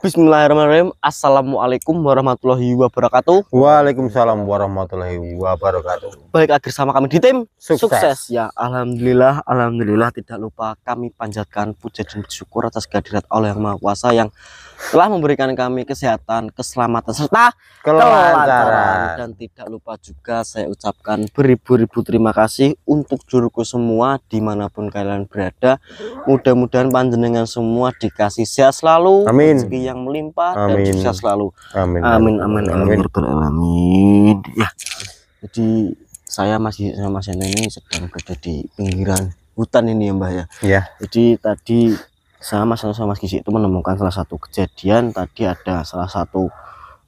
Bismillahirrahmanirrahim. Assalamualaikum warahmatullahi wabarakatuh. Waalaikumsalam warahmatullahi wabarakatuh. Baik lagi sama kami di tim Sukses. Ya, alhamdulillah tidak lupa kami panjatkan puja dan syukur atas kehadirat Allah yang Maha Kuasa yang telah memberikan kami kesehatan, keselamatan serta kelancaran. Dan tidak lupa juga saya ucapkan beribu-ribu terima kasih untuk juruku semua dimanapun kalian berada. Mudah-mudahan panjenengan semua dikasih sehat selalu, rezeki yang melimpah, dan sukses selalu. Amin. Ya, jadi saya masih sama Mas Yana ini sedang berada di pinggiran hutan ini ya Mbah ya. Iya. Jadi tadi sama Mas Gizi itu menemukan salah satu kejadian. Tadi ada salah satu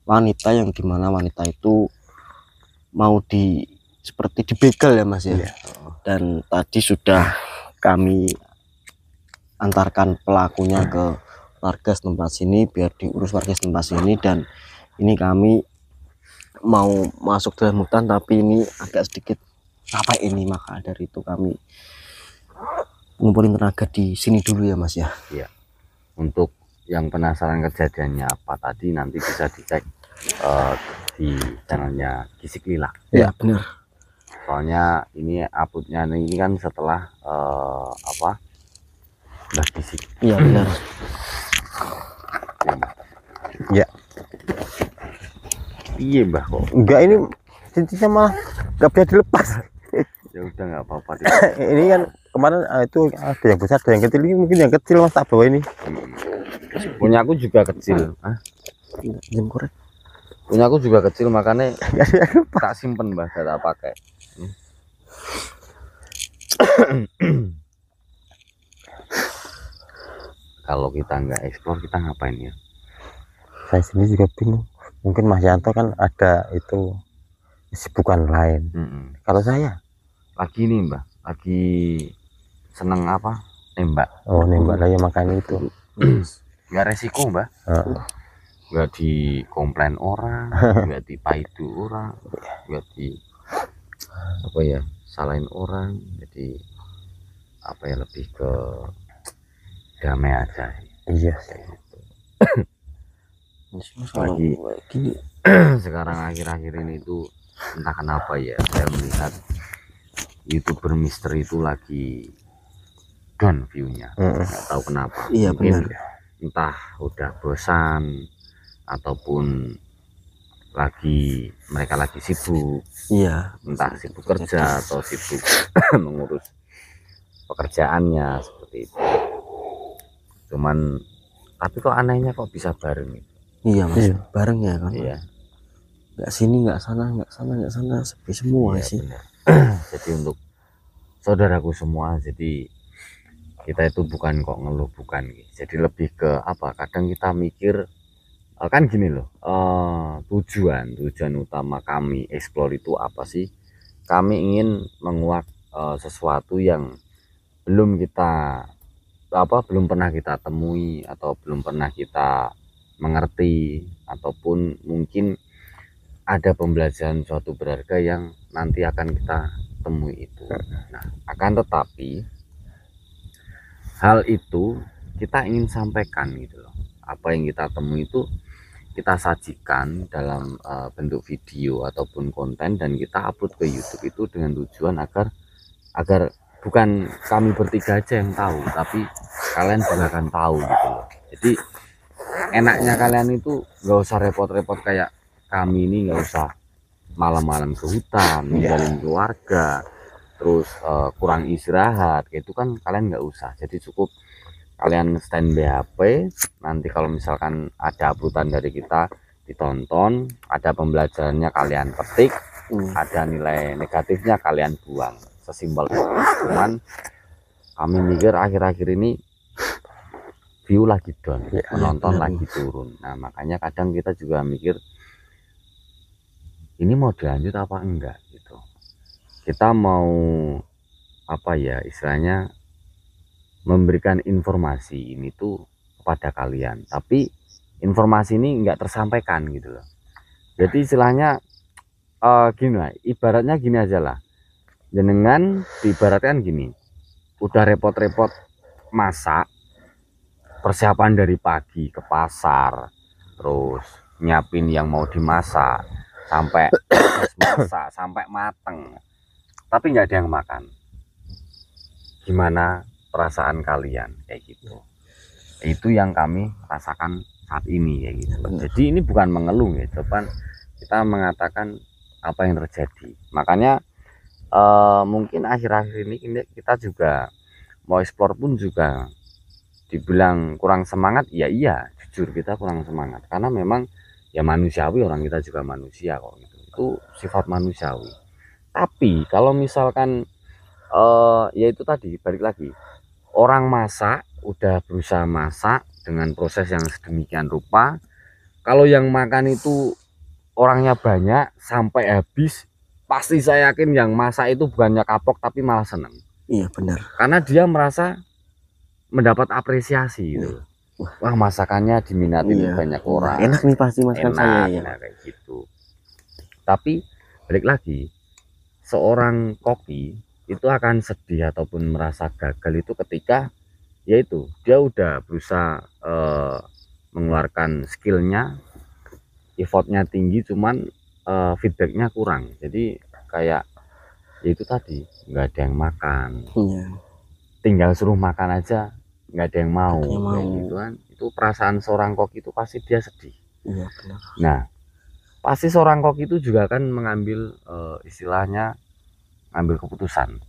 wanita yang dimana wanita itu mau seperti dibegal ya Mas ya. Dan tadi sudah kami antarkan pelakunya ke warga setempat sini biar diurus warga setempat sini, dan ini kami mau masuk dalam hutan tapi ini agak sedikit apa ini, maka dari itu kami ngumpulin tenaga di sini dulu ya Mas ya. Iya. Untuk yang penasaran kejadiannya apa tadi nanti bisa dicek di channelnya Gisik Lila. Ya benar. Soalnya ini uploadnya ini kan setelah Mbah Gisik. Iya benar. Ya. Iya Mbah kok. Enggak, ini cincinnya malah nggak bisa dilepas. Ya udah nggak apa-apa. Ini kan kemarin itu ada yang besar, ada yang kecil. Ini mungkin yang kecil Mas tak bawa ini. Punya aku juga kecil. Punya aku juga kecil makanya tak simpen Mbah, tak pakai. Kalau kita nggak eksplor kita ngapain ya? Saya sendiri juga bingung. Mungkin Mas Yanto kan ada itu kesibukan lain. Kalau saya lagi nih Mbah, lagi seneng apa? Nembak. Oh nembak lah ya, makanya itu. Nggak resiko Mbah. Nggak dikomplain orang, nggak dipaidu orang, nggak di apa ya, salahin orang. Jadi apa ya, lebih ke damai aja. Iya. Lagi gini sekarang akhir-akhir ini tuh entah kenapa ya, saya melihat YouTuber misteri itu lagi down view-nya. Nggak tahu kenapa. Iya benar. Entah udah bosan ataupun mereka lagi sibuk. Iya. Entah sibuk kerja atau sibuk mengurus pekerjaannya seperti itu. Cuman tapi kok anehnya kok bisa bareng itu. Iya Mas, bareng ya kan. Iya. Nggak sini, nggak sana, sepi semua sih. Jadi untuk saudaraku semua, jadi kita itu bukan kok ngeluh, bukan. Jadi lebih ke apa? Kadang kita mikir kan gini loh, tujuan utama kami explore itu apa sih? Kami ingin menguak sesuatu yang belum pernah kita temui atau belum pernah kita mengerti, ataupun mungkin ada pembelajaran suatu berharga yang nanti akan kita temui itu. Nah, akan tetapi hal itu kita ingin sampaikan gitu loh. Apa yang kita temui itu kita sajikan dalam bentuk video ataupun konten, dan kita upload ke YouTube itu dengan tujuan agar bukan kami bertiga aja yang tahu, tapi kalian juga akan tahu gitu loh. Jadi enaknya kalian itu nggak usah repot-repot kayak kami ini, nggak usah malam-malam ke hutan ninggalin keluarga, terus kurang istirahat gitu kan, kalian nggak usah. Jadi cukup kalian standby HP, nanti kalau misalkan ada uploadan dari kita ditonton, ada pembelajarannya kalian petik, ada nilai negatifnya kalian buang, sesimpel itu. Cuman kami mikir akhir-akhir ini view lagi down, penonton lagi turun. Nah makanya kadang kita juga mikir ini mau dilanjut apa enggak gitu. Kita mau apa ya istilahnya, memberikan informasi ini tuh kepada kalian, tapi informasi ini enggak tersampaikan gitu loh. Jadi istilahnya gini lah, ibaratnya gini aja lah, jenengan diibaratkan gini, udah repot-repot masak persiapan dari pagi ke pasar, terus nyiapin yang mau dimasak, sampai proses masak sampai mateng, tapi nggak ada yang makan. Gimana perasaan kalian kayak gitu? Itu yang kami rasakan saat ini kayak gitu. Jadi ini bukan mengeluh ya, coba kita mengatakan apa yang terjadi. Makanya mungkin akhir-akhir ini kita juga mau explore pun juga dibilang kurang semangat, ya iya, jujur kita kurang semangat karena memang ya manusiawi, orang kita juga manusia kok gitu. Itu sifat manusiawi. Tapi kalau misalkan ya itu tadi balik lagi, orang masak udah berusaha masak dengan proses yang sedemikian rupa, kalau yang makan itu orangnya banyak sampai habis, pasti saya yakin yang masak itu bukannya kapok tapi malah seneng. Iya benar. Karena dia merasa mendapat apresiasi gitu. Wah, masakannya diminati banyak orang. Enak nih pasti masakan saya ya. Nah, kayak gitu. Tapi balik lagi, seorang koki itu akan sedih ataupun merasa gagal itu ketika yaitu dia udah berusaha mengeluarkan skillnya, effortnya tinggi, cuman feedbacknya kurang. Jadi kayak ya itu tadi, nggak ada yang makan. Iya. Tinggal suruh makan aja nggak ada yang mau, kayak gitu kan. Itu perasaan seorang koki itu pasti dia sedih. Iya benar. Nah, pasti seorang koki itu juga akan mengambil istilahnya ngambil keputusan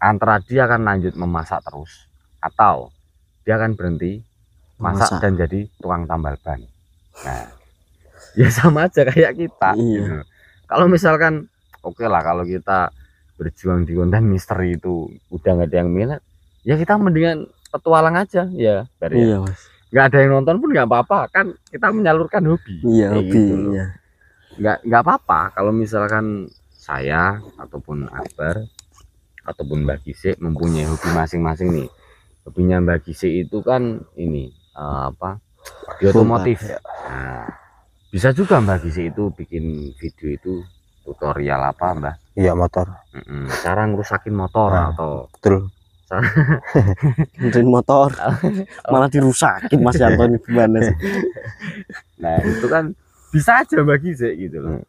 antara dia akan lanjut memasak terus atau dia akan berhenti masak dan jadi tukang tambal ban. Nah, ya sama aja kayak kita. Iya. Gitu. Kalau misalkan oke lah, kalau kita berjuang di konten misteri itu udah nggak ada yang minat, ya kita mendingan petualang aja ya. Iya mas. Nggak ada yang nonton pun nggak apa-apa, kan kita menyalurkan hobi. Iya hobi. Gitu iya. Nggak apa-apa kalau misalkan saya ataupun Akbar ataupun Mbak Gisik mempunyai hobi masing-masing nih. Hobinya Mbak Gisik itu kan ini di otomotif. Nah, bisa juga Mbak Gisik itu bikin video itu tutorial apa Mbak? Iya motor. Cara ngerusakin motor atau betul. Benerin motor malah dirusakin Mas Yanto ini gimana sih? Nah itu kan bisa aja Mbak Gisik gitu loh.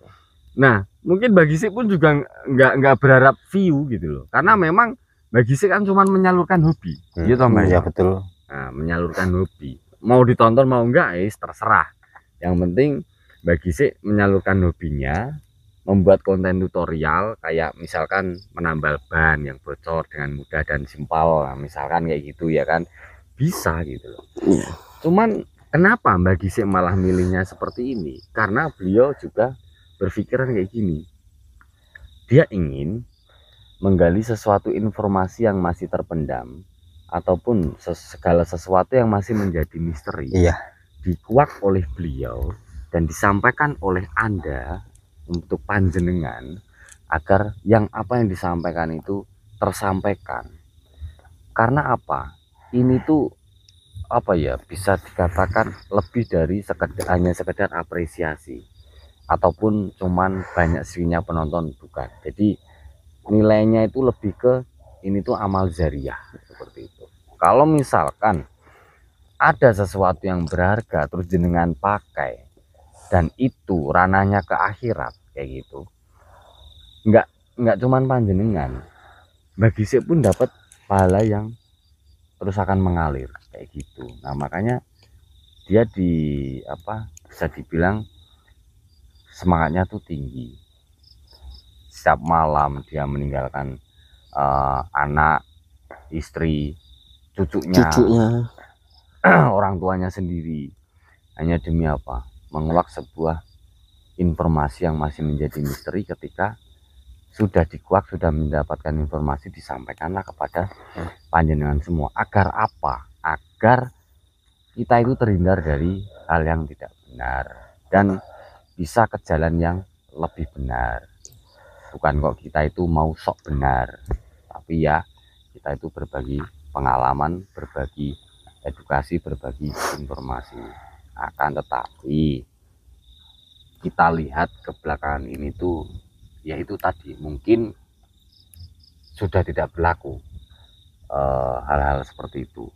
Nah mungkin Mbak Gisik pun juga nggak berharap view gitu loh, karena memang Mbak Gisik kan cuma menyalurkan hobi, gitu Mbak. Ya betul. Nah, menyalurkan hobi, mau ditonton mau enggak terserah. Yang penting Mbak Gisik menyalurkan hobinya, membuat konten tutorial kayak misalkan menambal ban yang bocor dengan mudah dan simpel, misalkan kayak gitu ya kan, bisa gitu loh. Cuman kenapa Mbak Gisik malah milihnya seperti ini? Karena beliau juga berpikiran kayak gini, dia ingin menggali sesuatu informasi yang masih terpendam ataupun segala sesuatu yang masih menjadi misteri, dikuak oleh beliau dan disampaikan oleh Anda untuk panjenengan, agar yang apa yang disampaikan itu tersampaikan. Karena apa? Ini tuh apa ya, bisa dikatakan lebih dari hanya sekedar apresiasi ataupun cuman banyak sirinya penonton, bukan. Jadi nilainya itu lebih ke ini tuh amal jariah seperti itu. Kalau misalkan ada sesuatu yang berharga terus jenengan pakai dan itu ranahnya ke akhirat kayak gitu, nggak cuman panjenengan, Mbak Gisik pun dapat pahala yang terus akan mengalir kayak gitu. Nah makanya dia bisa dibilang semangatnya tuh tinggi. Setiap malam dia meninggalkan anak, istri, cucunya. Orang tuanya sendiri, hanya demi apa? Menguak sebuah informasi yang masih menjadi misteri. Ketika sudah dikuak, sudah mendapatkan informasi, disampaikanlah kepada panjenengan semua. Agar apa? Agar kita itu terhindar dari hal yang tidak benar dan bisa ke jalan yang lebih benar. Bukan kok kita itu mau sok benar, tapi ya kita itu berbagi pengalaman, berbagi edukasi, berbagi informasi. Akan tetapi kita lihat ke belakangan ini tuh, yaitu tadi mungkin sudah tidak berlaku hal-hal seperti itu.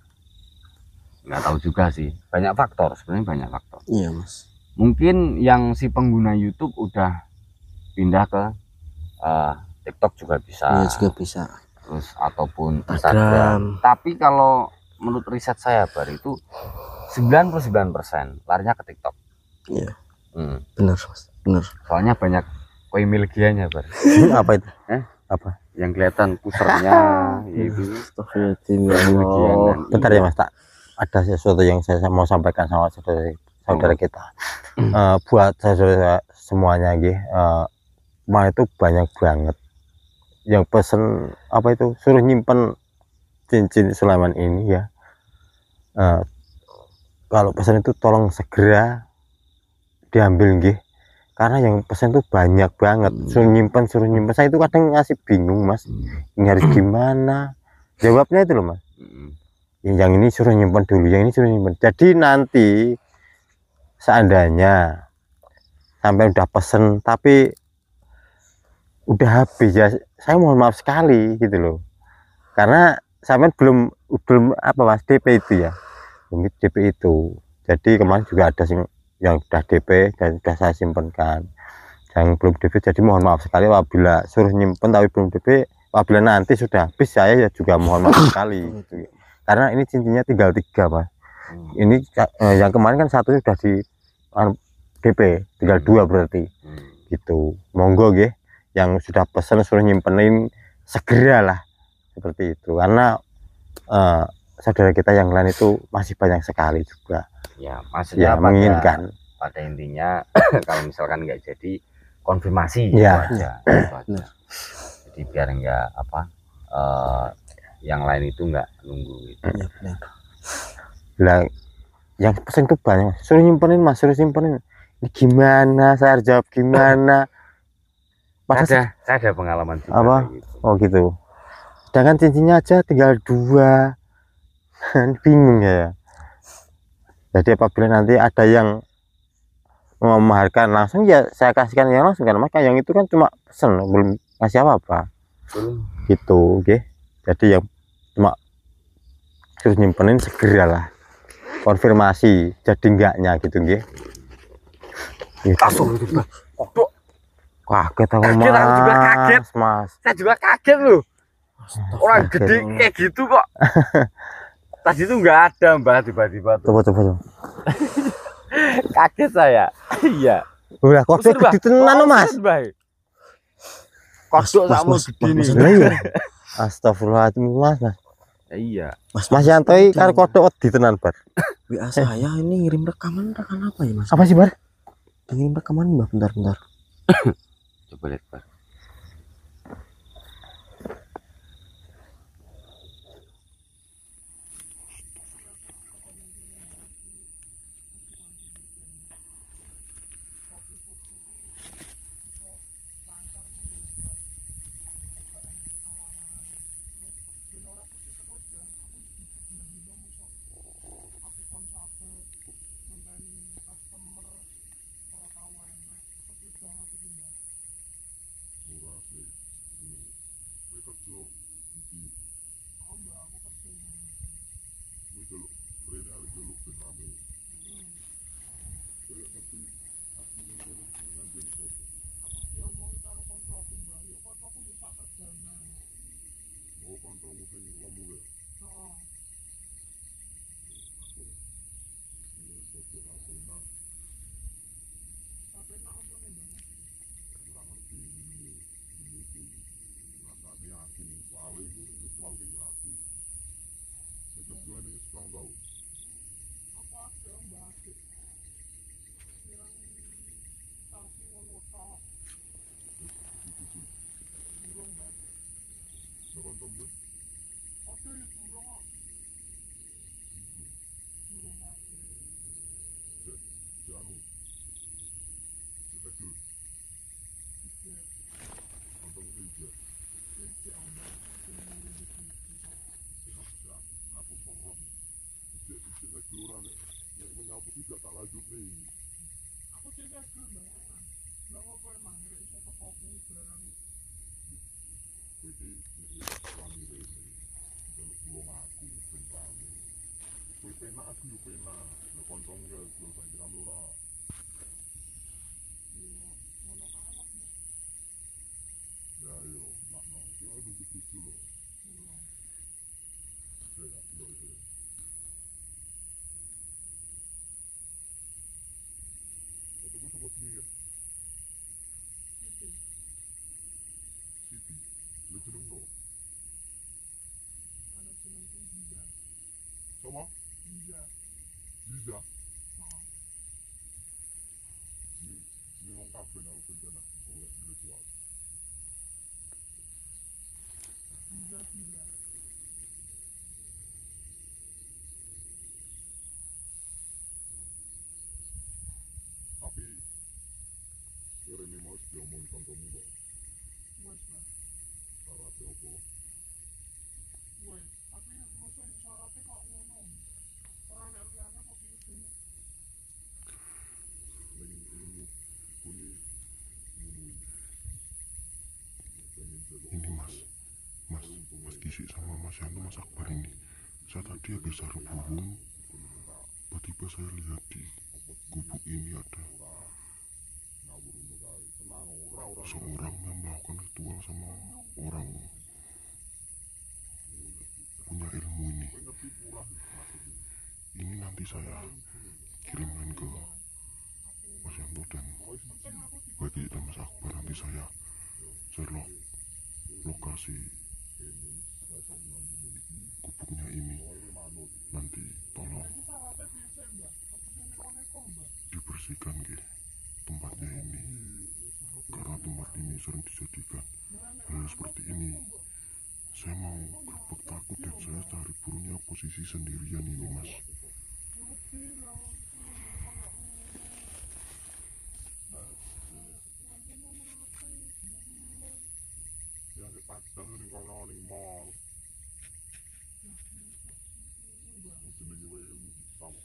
nggak tahu juga sih, banyak faktor sebenarnya, banyak faktor. Iya Mas. Mungkin yang si pengguna YouTube udah pindah ke TikTok juga bisa, Iya juga bisa, terus ataupun Instagram. Instagram. Tapi kalau menurut riset saya Bar, itu 99% larinya ke TikTok. Iya. Benar Mas, benar. Soalnya banyak koi milgianya Bar. Apa itu? Apa yang kelihatan pusernya itu? Astagfirullahaladzim. Bentar ya Mas, tak ada sesuatu yang saya mau sampaikan sama saudara kita. Buat saudara semuanya kemarin itu banyak banget yang pesen apa itu, suruh nyimpen cincin Sulaiman ini ya. Kalau pesan itu tolong segera diambil karena yang pesan itu banyak banget, suruh nyimpen. Saya itu kadang ngasih bingung Mas, ini harus gimana jawabnya itu loh Mas. Yang ini suruh nyimpen dulu, yang ini suruh nyimpen. Jadi nanti seandainya sampai udah pesen tapi udah habis ya, saya mohon maaf sekali gitu loh, karena sampai belum apa Mas, DP itu ya, belum DP itu. Jadi kemarin juga ada yang sudah DP dan sudah saya simpenkan, yang belum DP. Jadi mohon maaf sekali apabila suruh nyimpen tapi belum DP. Apabila nanti sudah habis, saya ya juga mohon maaf sekali gitu. Karena ini cincinnya tinggal 3 Mas. Ini yang kemarin kan 1 sudah di DP, tinggal 2 berarti gitu. Monggo yang sudah pesan suruh nyimpenin segeralah seperti itu, karena saudara kita yang lain itu masih banyak sekali juga ya, maksudnya ya, menginginkan. Pada intinya kalau misalkan nggak jadi konfirmasi ya, gitu aja, gitu aja. Jadi biar nggak yang lain itu nggak nunggu gitu. Lah yang pesan itu banyak, suruh nyimpenin Mas, suruh nyimpenin. Ini gimana, saya harus jawab gimana? Saya ada pengalaman juga apa gitu. Oh gitu, sedangkan cincinnya aja tinggal 2. Bingung ya. Jadi apabila nanti ada yang memaharkan langsung, ya saya kasihkan yang langsung, karena maka yang itu kan cuma pesen, belum ngasih apa-apa gitu. Jadi yang cuma terus nyimpenin segeralah konfirmasi jadi enggaknya gitu gitu. Langsung itu kaget aku Mas. Aku juga kaget Mas, saya juga kaget loh, orang gede kayak gitu kok. Tadi itu nggak ada Mbak, tiba-tiba tuh. Coba. Kaget saya. Iya. Udah kode gede tenan Mas. Kodok sama gede nih. Iya. Astagfirullahaladzim Mas. Iya. Mas Yanto karo kodok wedi tenan Bar. WA saya ini ngirim rekaman apa ya Mas? Apa sih Bar? Ngirim rekaman Mbak, bentar. Coba lihat Bar. aku yo penak nek koncong yo saiki kan ora ya yo makno yo aduh dibujuk lho ya yo yo ketemu sama sini ya Siti lu jeneng lo Anak jenengku Ziza. sama Ziza. Ziza Oh, ini wong kabeh nang bencana oleh ritual Ziza Ziza. tapi kira ini mau diomong kancamu kok Wes lah. syaratnya apa Wes. Tapi musuh syaratnya kok ngono. Orang yang lihatnya kok gitu. ini kuni Ini Mas Kisi sama Mas Yanto, Mas Akbar ini. Saya tadi habis hubung, tiba-tiba saya lihat di gubuk ini ada seorang yang melakukan ritual sama orang punya ilmu ini. Ini nanti saya kirimkan ke Mas Yanto dan bagi dan Mas Akbar, nanti saya share lokasi gubuknya ini. Nanti tolong Syaratnya biasa mbak. Aku sini neko mbak. dibersihkan ke tempatnya ini, karena tempat ini sering dijadikan hal seperti ini. Saya mau gerbek takut dan saya cari burungnya posisi sendirian ini, Mas. ya dipajang ning kono ning mall jenenge wae ilmu sama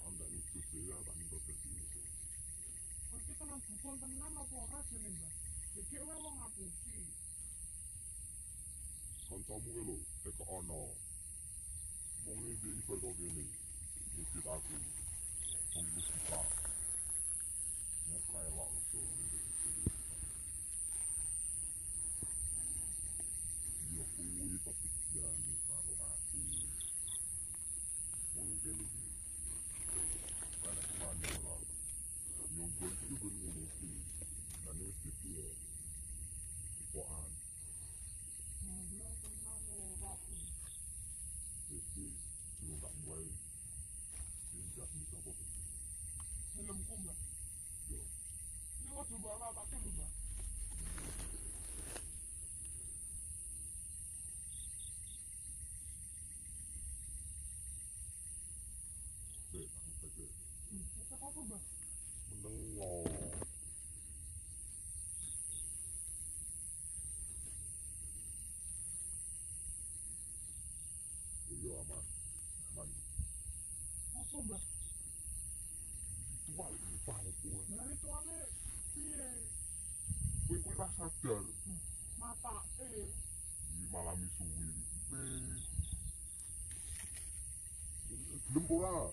anda ning ya tak ning dadi Kok kita nang dukun tenan apa ora sini mbak? Jadi orang mau ngapusi. kancamu lho teko ana wong iki ibarat kok ngene iki aku wong musika ya kaya lho so yo kuwi pasti jane karo aku mungkin iki pada kemana lah nyongkol itu kan ngomong dan itu dia ipoan jadi lu tak mulai sejak bisa kok Helmku mbak. yo Ini mau coba apa dulu mbak? tak saja Kita apa mbak? mendengar iya aman aman Apa mbak? ritual ini tahu kue Nah ritualnya piye? kue lah sadar Mata di malam suwi belum pola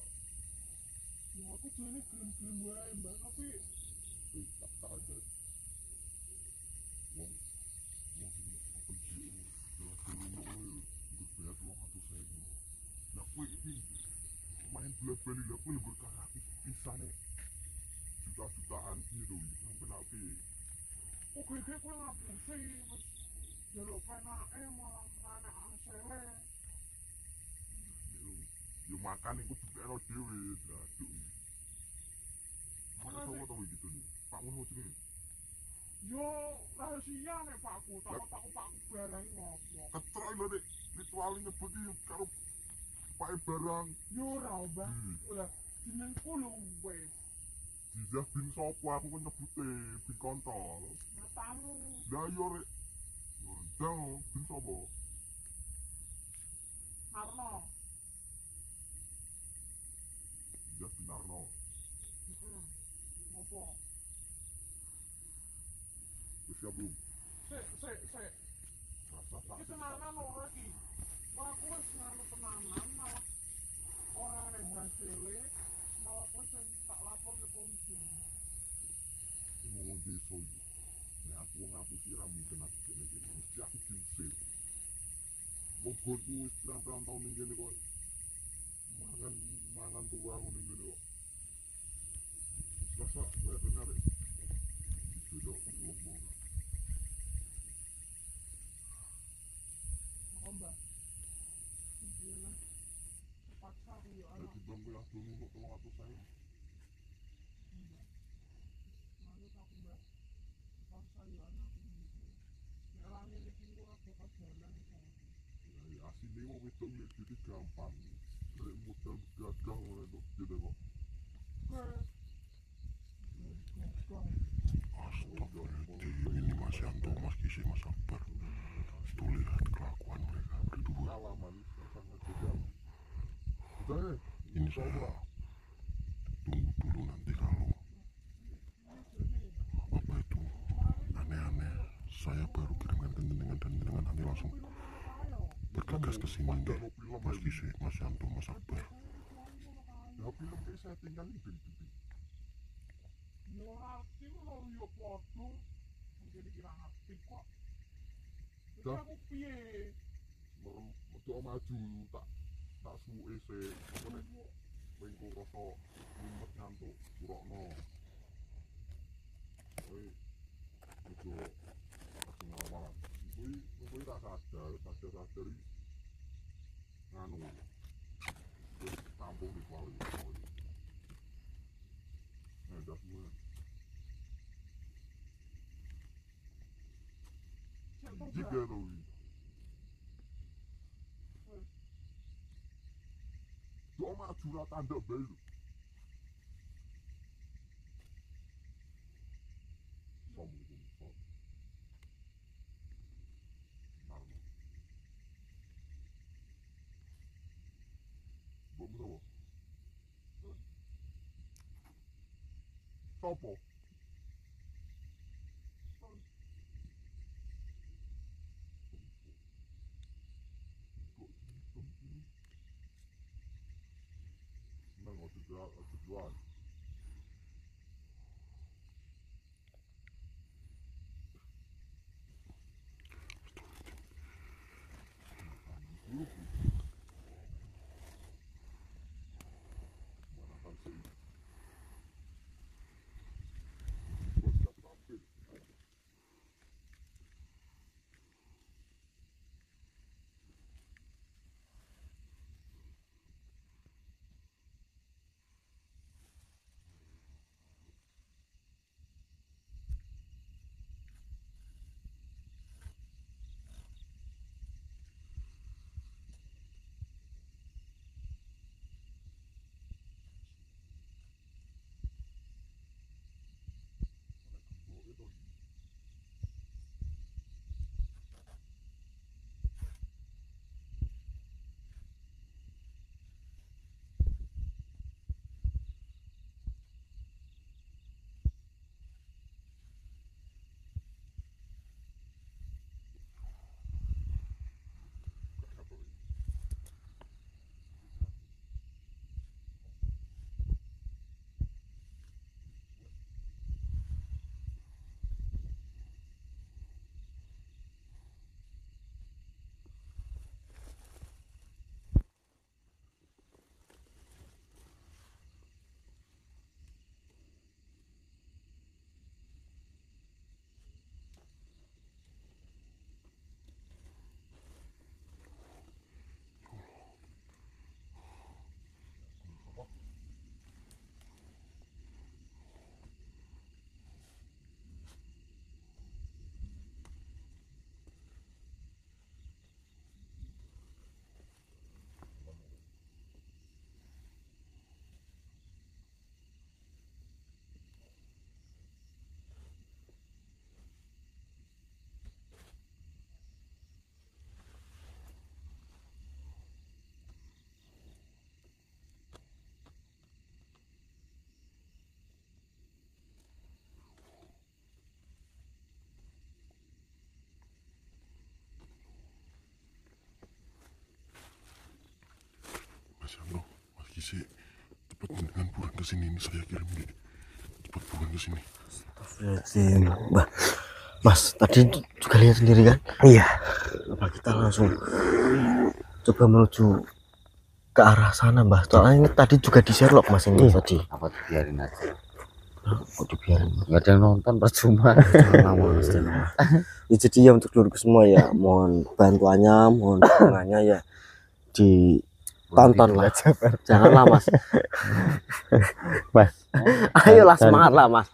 Ya aku jadi gelem-gelem wae mbak. Tapi tak ada wong sing apa sih jelas dulu gue bayar 200.000 nah kue ini main bola-bali lah kue berkah bisa nih juta-jutaan gitu sampai nanti kok gede kok ngapusi. Terus jaluk penake malah anak asele. yo makan itu juga lo dewi aduh mana tahu tahu gitu nih pak mau sini Yo rahasia nih pakku. Takut pakku barang ngopo. keterai lo deh ritualnya begini kalau pakai barang Yo ora mbak. Udah jenengku lho wes. Jizah bin sopo aku kan nyebute bin kontol Matamu. lah yo rek Dang bin sopo Arno. Jizah bin Arno Ngopo? wis siap belum Sik. rasa Iki tenanan ora iki. Wah aku wis ngalu tenanan malah nggonku wis pirang-pirang tahun ning kene kok. Mangan tuwa aku ning kene kok. Rasa kaya bener. Beda wong mau. Mbak. Iya. Paksa aku ya anak. Jadi bang belas dulu untuk 300 saya. Lalu aku mbak. Paksa ya anak. Sekarang ini kita bakal jalan. Ya asli mau wedok lihat jadi gampang. Dari modal gagal oleh dok gitu kok. Astagfirullahaladzim, ini Mas Yanto, Mas Kisi, Mas Akbar. Tuh lihat kelakuan mereka berdua. Pengalaman sangat gagal. Udah Ini saya tunggu dulu nanti kalau apa itu aneh-aneh. Saya baru kirimkan ke jenengan dan jenengan nanti langsung bergegas ke sini deh. Mas Kisi, Mas Yanto, Mas Akbar. ya film kayak saya tinggal di pintu. Ya aktif kalau ya podo. Jadi kira aktif kok. Jadi Dah. aku piye? Mereka maju tak suwe se apa nek mengko rasa mumet ngantuk kurokno. Kowe ojo langsung ngawal. Kowe tak sadar nganu. Wis tampung di bawah. Nah, dah semua. Jika tuh. Doa maju lah tanda bayi. Assalamualaikum. Mbok menawa. Sopo? Senang waktu jual. Mana kan sih? Buat siap tampil. Mas Yanto, Mas Kisi, cepat jenengan buruan ke sini. Ini saya kirim deh. Cepat buruan ke sini. Astagfirullahaladzim, Mbak. Mas, tadi juga lihat sendiri kan? Iya. Apa kita langsung coba menuju ke arah sana Mbah. Soalnya ini tadi juga di Sherlock Mas ini Iya. tadi. Apa biarin aja, Kok dibiarin Mas? nggak ada yang nonton percuma. Jangan Mas, jangan, Mas. Ya, jadi ya untuk dulurku semua ya mohon bantuannya, mohon dukungannya ya ditonton lah. Janganlah Mas. Mas, Ayolah semangat lah Mas.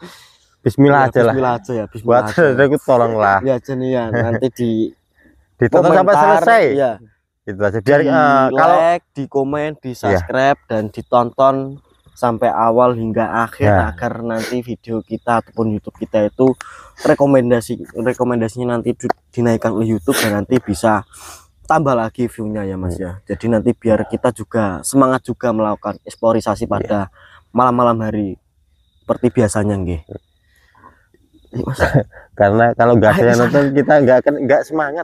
Bismillah aja lah. Bismillah aja ya. Buat Bismillah aja. saudaraku tolonglah Ya jadi ya nanti ditonton sampai komentar, selesai. ya. Itu aja. Biar Di kalau like, di komen, di subscribe dan ditonton sampai awal hingga akhir Ya. agar nanti video kita ataupun YouTube kita itu rekomendasinya nanti dinaikkan oleh YouTube dan nanti bisa tambah lagi view-nya ya Mas ya. Jadi nanti biar kita juga semangat juga melakukan eksplorisasi pada malam-malam hari seperti biasanya nggih. Mas. karena kalau nggak ada yang nonton kita nggak semangat.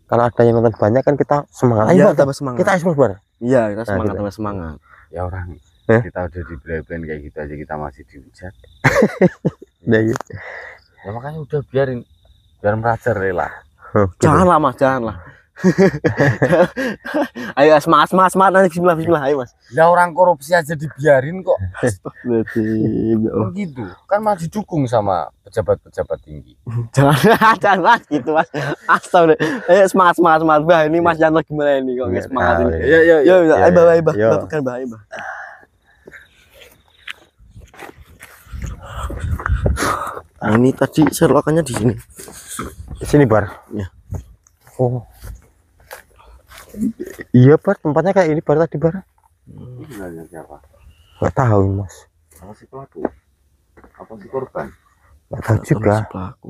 Kalau ada yang nonton banyak kan kita semangat. Ayo Iya, Bang, tambah semangat. kita explore bareng. Iya, kita semangat gitu. tambah semangat. Ya orang Eh? kita udah dibelain kayak gitu aja kita masih dihujat. Udah gitu. Ya makanya udah biarin, biar merasa rela. Janganlah Mas, janganlah. Ayo semangat nanti bismillah ayo Mas. Ya orang korupsi aja dibiarin kok. Astagfirullahaladzim, ya Allah. Gitu kan malah didukung sama pejabat-pejabat tinggi. Jangan Mas gitu Mas. Astagfirullah. Ayo semangat Bah, ini Mas Yanto gimana ini kok nggak semangat ini. Tahu, ya. Yo, ayo Bah, Yo. pekan Bah, ayo Bah. Nah, ini tadi selokannya di sini. Di sini bar. Ya. Oh. Iya bar, tempatnya kayak ini bar tadi bar. Ini sebenarnya siapa? Nggak tahu Mas. Apa si pelaku? Apa si korban? Nggak tahu juga. Si pelaku.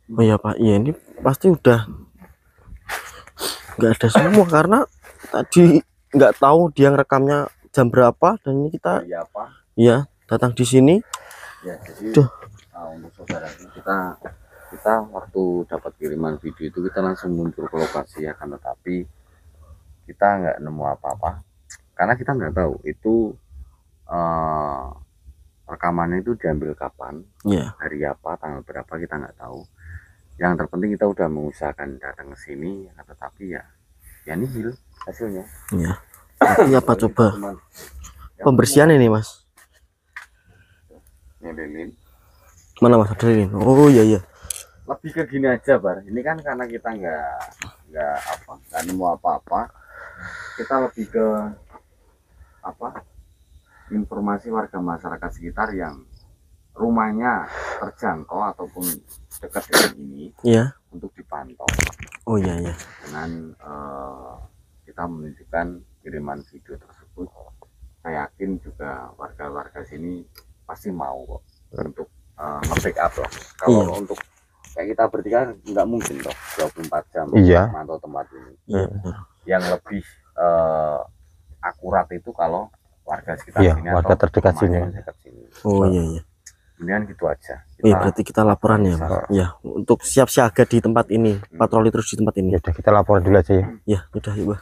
Oh iya Pak, iya ini pasti udah nggak ada semua karena tadi nggak tahu dia ngerekamnya jam berapa dan ini kita Iya apa? ya datang di sini. Ya jadi Duh. untuk saudara kita waktu dapat kiriman video itu kita langsung muncul ke lokasi akan tetapi kita nggak nemu apa-apa karena kita nggak tahu itu rekamannya itu diambil kapan, Ya, hari apa, tanggal berapa kita nggak tahu. Yang terpenting kita udah mengusahakan datang ke sini akan tetapi ya nihil hasilnya. ya. Ini apa coba Cuman, ya, pembersihan ini Mas? ngelilin. Mana Mas ada ini? Oh iya iya. Lebih ke gini aja Bar, ini kan karena kita nggak nemu apa-apa, kita lebih ke informasi warga masyarakat sekitar yang rumahnya terjangkau ataupun dekat dengan ini Iya. untuk dipantau Oh iya iya. dengan kita menunjukkan kiriman video tersebut. Saya yakin juga warga-warga sini pasti mau kok untuk nge-backup lah. Kalau Iya. untuk kayak kita bertiga nggak mungkin toh 24 jam Iya. mantau tempat ini. Iya benar. Yang lebih akurat itu kalau warga sekitar Iya, sini warga atau terdekat rumahnya sini. yang dekat sini. Oh iya iya. Kemudian gitu aja. Iya berarti kita laporan ya Mas. Ya, untuk siap siaga di tempat ini, patroli terus di tempat ini. Ya udah kita laporan dulu aja ya. Ya, udah yuk Bah.